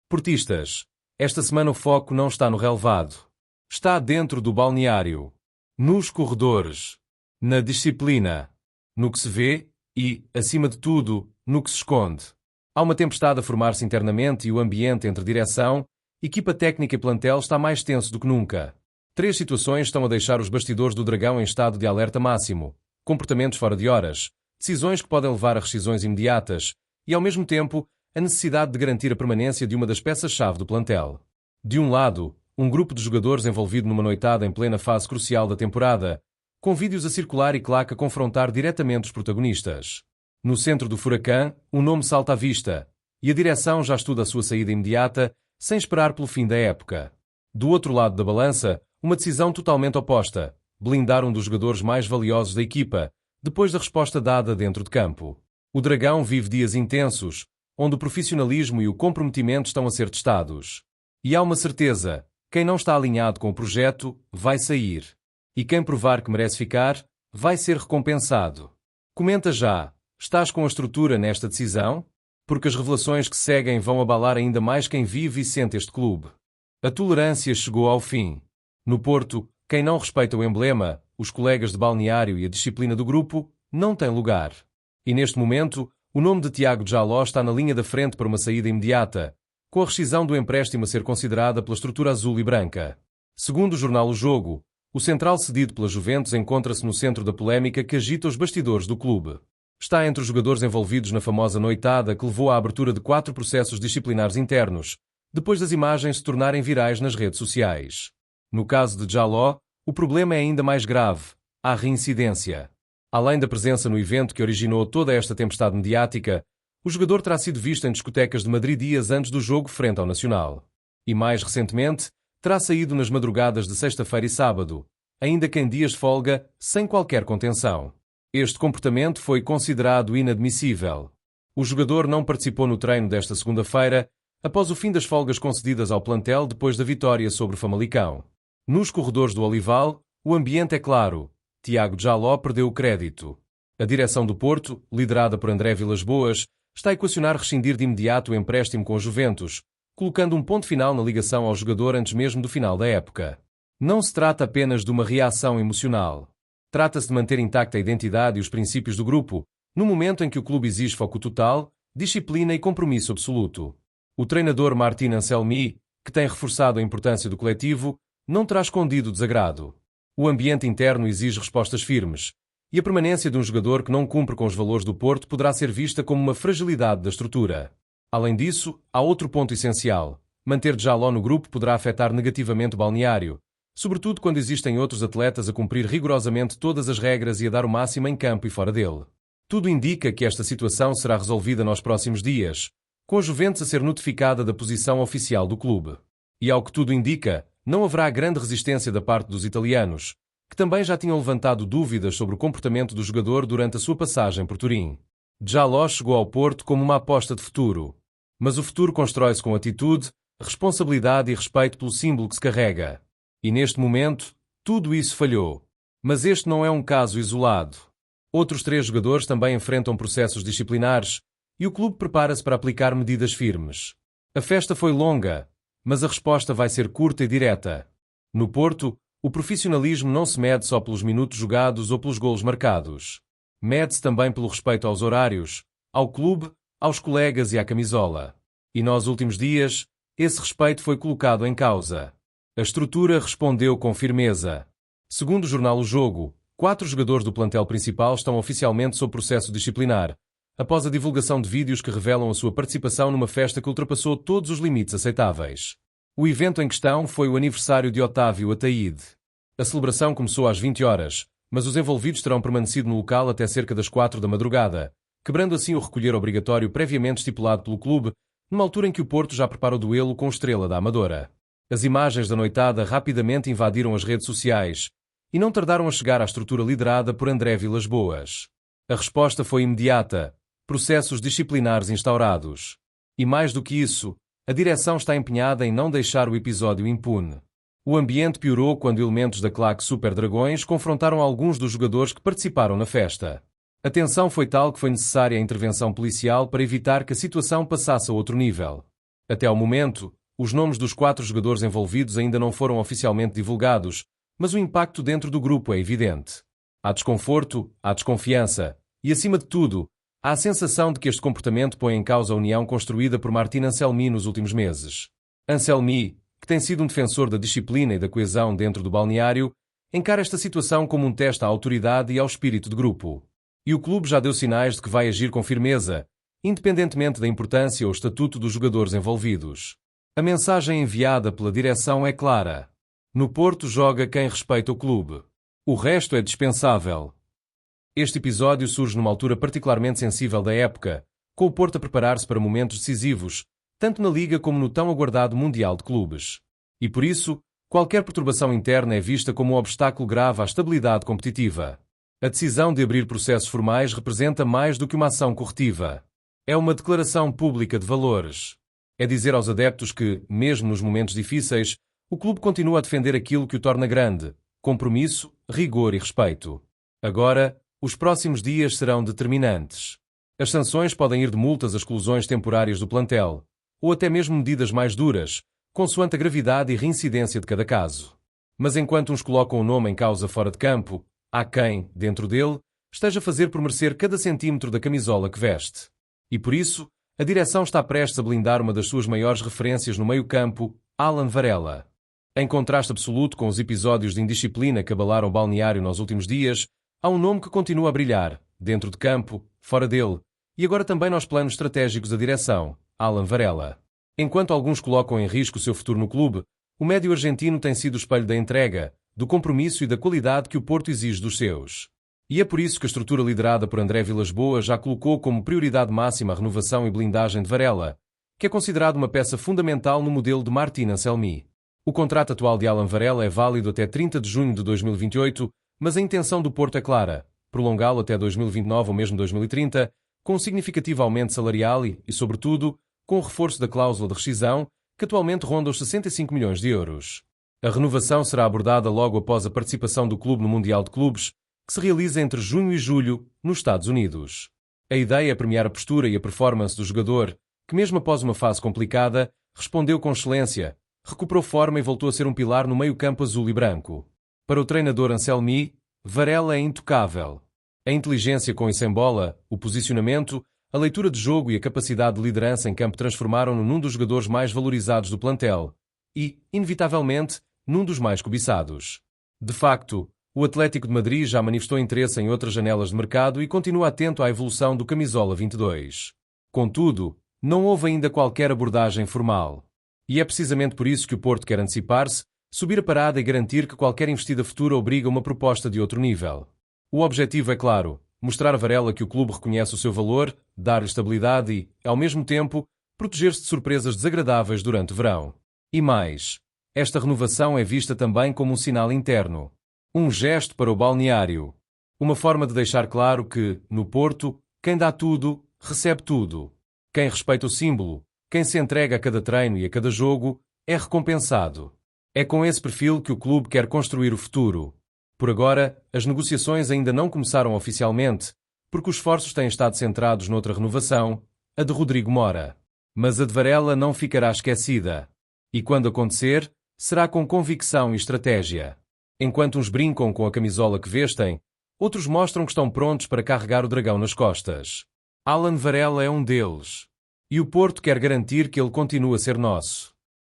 Portistas, esta semana o foco não está no relevado. Está dentro do balneário, nos corredores, na disciplina, no que se vê e, acima de tudo, no que se esconde. Há uma tempestade a formar-se internamente e o ambiente entre direção, equipa técnica e plantel está mais tenso do que nunca. Três situações estão a deixar os bastidores do Dragão em estado de alerta máximo: comportamentos fora de horas, decisões que podem levar a rescisões imediatas e, ao mesmo tempo, a necessidade de garantir a permanência de uma das peças-chave do plantel. De um lado, um grupo de jogadores envolvido numa noitada em plena fase crucial da temporada, com vídeos a circular e claque a confrontar diretamente os protagonistas. No centro do furacão, um nome salta à vista, e a direção já estuda a sua saída imediata, sem esperar pelo fim da época. Do outro lado da balança, uma decisão totalmente oposta: blindar um dos jogadores mais valiosos da equipa, depois da resposta dada dentro de campo. O Dragão vive dias intensos, onde o profissionalismo e o comprometimento estão a ser testados. E há uma certeza: quem não está alinhado com o projeto, vai sair. E quem provar que merece ficar, vai ser recompensado. Comenta já, estás com a estrutura nesta decisão? Porque as revelações que seguem vão abalar ainda mais quem vive e sente este clube. A tolerância chegou ao fim. No Porto, quem não respeita o emblema, os colegas de balneário e a disciplina do grupo, não tem lugar. E neste momento, o nome de Tiago Jaló está na linha da frente para uma saída imediata, com a rescisão do empréstimo a ser considerada pela estrutura azul e branca. Segundo o jornal O Jogo, o central cedido pela Juventus encontra-se no centro da polémica que agita os bastidores do clube. Está entre os jogadores envolvidos na famosa noitada que levou à abertura de 4 processos disciplinares internos, depois das imagens se tornarem virais nas redes sociais. No caso de Jaló, o problema é ainda mais grave: há reincidência. Além da presença no evento que originou toda esta tempestade mediática, o jogador terá sido visto em discotecas de Madrid dias antes do jogo frente ao Nacional. E mais recentemente, terá saído nas madrugadas de sexta-feira e sábado, ainda que em dias de folga, sem qualquer contenção. Este comportamento foi considerado inadmissível. O jogador não participou no treino desta segunda-feira, após o fim das folgas concedidas ao plantel depois da vitória sobre o Famalicão. Nos corredores do Olival, o ambiente é claro: Tiago Jaló perdeu o crédito. A direção do Porto, liderada por André Vilas-Boas, está a equacionar rescindir de imediato o empréstimo com a Juventus, colocando um ponto final na ligação ao jogador antes mesmo do final da época. Não se trata apenas de uma reação emocional. Trata-se de manter intacta a identidade e os princípios do grupo, no momento em que o clube exige foco total, disciplina e compromisso absoluto. O treinador Martin Anselmi, que tem reforçado a importância do coletivo, não terá escondido o desagrado. O ambiente interno exige respostas firmes, e a permanência de um jogador que não cumpre com os valores do Porto poderá ser vista como uma fragilidade da estrutura. Além disso, há outro ponto essencial: manter Jaló no grupo poderá afetar negativamente o balneário, sobretudo quando existem outros atletas a cumprir rigorosamente todas as regras e a dar o máximo em campo e fora dele. Tudo indica que esta situação será resolvida nos próximos dias, com a Juventus a ser notificada da posição oficial do clube. E ao que tudo indica, não haverá grande resistência da parte dos italianos, que também já tinham levantado dúvidas sobre o comportamento do jogador durante a sua passagem por Turim. Jaló chegou ao Porto como uma aposta de futuro. Mas o futuro constrói-se com atitude, responsabilidade e respeito pelo símbolo que se carrega. E neste momento, tudo isso falhou. Mas este não é um caso isolado. Outros 3 jogadores também enfrentam processos disciplinares e o clube prepara-se para aplicar medidas firmes. A festa foi longa, mas a resposta vai ser curta e direta. No Porto, o profissionalismo não se mede só pelos minutos jogados ou pelos golos marcados. Mede-se também pelo respeito aos horários, ao clube, aos colegas e à camisola. E nos últimos dias, esse respeito foi colocado em causa. A estrutura respondeu com firmeza. Segundo o jornal O Jogo, 4 jogadores do plantel principal estão oficialmente sob processo disciplinar, após a divulgação de vídeos que revelam a sua participação numa festa que ultrapassou todos os limites aceitáveis. O evento em questão foi o aniversário de Otávio Ataíde. A celebração começou às 20 horas, mas os envolvidos terão permanecido no local até cerca das 4 da madrugada, quebrando assim o recolher obrigatório previamente estipulado pelo clube, numa altura em que o Porto já prepara o duelo com o Estrela da Amadora. As imagens da noitada rapidamente invadiram as redes sociais e não tardaram a chegar à estrutura liderada por André Vilas-Boas. A resposta foi imediata: processos disciplinares instaurados. E mais do que isso, a direção está empenhada em não deixar o episódio impune. O ambiente piorou quando elementos da claque Super Dragões confrontaram alguns dos jogadores que participaram na festa. A tensão foi tal que foi necessária a intervenção policial para evitar que a situação passasse a outro nível. Até ao momento, os nomes dos 4 jogadores envolvidos ainda não foram oficialmente divulgados, mas o impacto dentro do grupo é evidente. Há desconforto, há desconfiança e, acima de tudo, há a sensação de que este comportamento põe em causa a união construída por Martin Anselmi nos últimos meses. Anselmi, que tem sido um defensor da disciplina e da coesão dentro do balneário, encara esta situação como um teste à autoridade e ao espírito de grupo. E o clube já deu sinais de que vai agir com firmeza, independentemente da importância ou estatuto dos jogadores envolvidos. A mensagem enviada pela direção é clara. No Porto joga quem respeita o clube. O resto é dispensável. Este episódio surge numa altura particularmente sensível da época, com o Porto a preparar-se para momentos decisivos, tanto na Liga como no tão aguardado Mundial de Clubes. E por isso, qualquer perturbação interna é vista como um obstáculo grave à estabilidade competitiva. A decisão de abrir processos formais representa mais do que uma ação corretiva. É uma declaração pública de valores. É dizer aos adeptos que, mesmo nos momentos difíceis, o clube continua a defender aquilo que o torna grande: compromisso, rigor e respeito. Agora, os próximos dias serão determinantes. As sanções podem ir de multas a exclusões temporárias do plantel, ou até mesmo medidas mais duras, consoante a gravidade e reincidência de cada caso. Mas enquanto uns colocam o nome em causa fora de campo, há quem, dentro dele, esteja a fazer por merecer cada centímetro da camisola que veste. E por isso, a direção está prestes a blindar uma das suas maiores referências no meio-campo, Alan Varela. Em contraste absoluto com os episódios de indisciplina que abalaram o balneário nos últimos dias, há um nome que continua a brilhar, dentro de campo, fora dele, e agora também nos planos estratégicos da direção, Alan Varela. Enquanto alguns colocam em risco o seu futuro no clube, o médio argentino tem sido o espelho da entrega, do compromisso e da qualidade que o Porto exige dos seus. E é por isso que a estrutura liderada por André Vilas-Boas já colocou como prioridade máxima a renovação e blindagem de Varela, que é considerado uma peça fundamental no modelo de Martin Anselmi. O contrato atual de Alan Varela é válido até 30 de junho de 2028, mas a intenção do Porto é clara: prolongá-lo até 2029 ou mesmo 2030, com um significativo aumento salarial e, sobretudo, com o reforço da cláusula de rescisão, que atualmente ronda os 65 milhões de euros. A renovação será abordada logo após a participação do clube no Mundial de Clubes, que se realiza entre junho e julho, nos Estados Unidos. A ideia é premiar a postura e a performance do jogador, que mesmo após uma fase complicada, respondeu com excelência, recuperou forma e voltou a ser um pilar no meio-campo azul e branco. Para o treinador Anselmi, Varela é intocável. A inteligência com e sem bola, o posicionamento, a leitura de jogo e a capacidade de liderança em campo transformaram-no num dos jogadores mais valorizados do plantel e, inevitavelmente, num dos mais cobiçados. De facto, o Atlético de Madrid já manifestou interesse em outras janelas de mercado e continua atento à evolução do Camisola 22. Contudo, não houve ainda qualquer abordagem formal. E é precisamente por isso que o Porto quer antecipar-se, subir a parada e garantir que qualquer investida futura obriga uma proposta de outro nível. O objetivo é claro: mostrar a Varela que o clube reconhece o seu valor, dar-lhe estabilidade e, ao mesmo tempo, proteger-se de surpresas desagradáveis durante o verão. E mais, esta renovação é vista também como um sinal interno. Um gesto para o balneário. Uma forma de deixar claro que, no Porto, quem dá tudo, recebe tudo. Quem respeita o símbolo, quem se entrega a cada treino e a cada jogo, é recompensado. É com esse perfil que o clube quer construir o futuro. Por agora, as negociações ainda não começaram oficialmente, porque os esforços têm estado centrados noutra renovação, a de Rodrigo Mora. Mas a de Varela não ficará esquecida. E quando acontecer, será com convicção e estratégia. Enquanto uns brincam com a camisola que vestem, outros mostram que estão prontos para carregar o dragão nas costas. Alan Varela é um deles. E o Porto quer garantir que ele continue a ser nosso.